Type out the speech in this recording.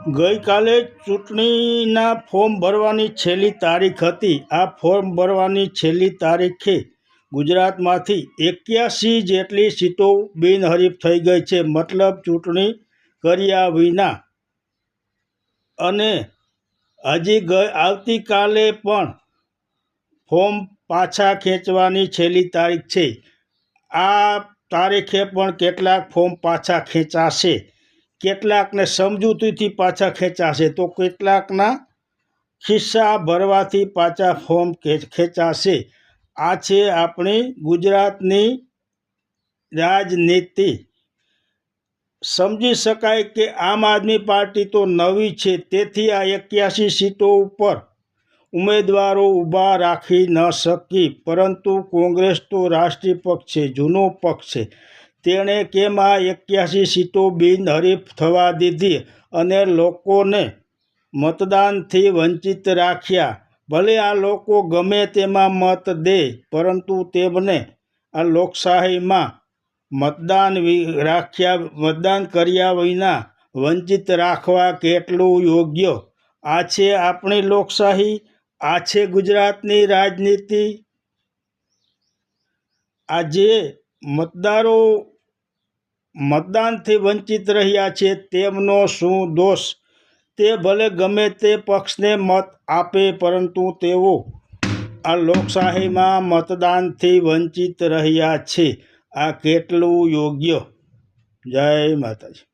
ગઈકાલે ચૂંટણીના ફોર્મ ભરવાની છેલ્લી તારીખ હતી। આ ફોર્મ ભરવાની છેલ્લી તારીખે ગુજરાતમાંથી 81 જેટલી સીટો બિનહરીફ થઈ ગઈ છે, મતલબ ચૂંટણી કર્યા વિના। અને હજી આવતીકાલે પણ ફોર્મ પાછા ખેંચવાની છેલ્લી તારીખ છે। આ તારીખે પણ કેટલાક ફોર્મ પાછા ખેંચાશે, કેટલાકને સમજૂતીથી પાછા ખેંચાશે, તો કેટલાકના ખિસ્સા ભરવાથી પાછા ફોર્મ ખેંચાશે। આ છે આપણી ગુજરાતની રાજનીતિ। સમજી શકાય કે આમ આદમી પાર્ટી તો નવી છે, તેથી આ 81 સીટો ઉપર ઉમેદવારો ઊભા રાખી ન શકી, પરંતુ કોંગ્રેસ તો રાષ્ટ્રીય પક્ષ છે, જૂનો પક્ષ છે, તેણે કેમ આ 81 સીટો બિનહરીફ થવા દીધી અને લોકોને મતદાનથી વંચિત રાખ્યા। ભલે આ લોકો ગમે તેમાં મત દે, પરંતુ તેમને આ લોકશાહીમાં મતદાન કર્યા વિના વંચિત રાખવા કેટલું યોગ્ય? આ છે આપણી લોકશાહી, આ છે ગુજરાતની રાજનીતિ। આજે મતદારો મતદાનથી વંચિત રહ્યા છે, તેમનો શું દોષ? તે ભલે ગમે તે પક્ષને મત આપે, પરંતુ તેઓ આ લોકશાહીમાં મતદાનથી વંચિત રહ્યા છે। આ કેટલું યોગ્ય? જય માતાજી।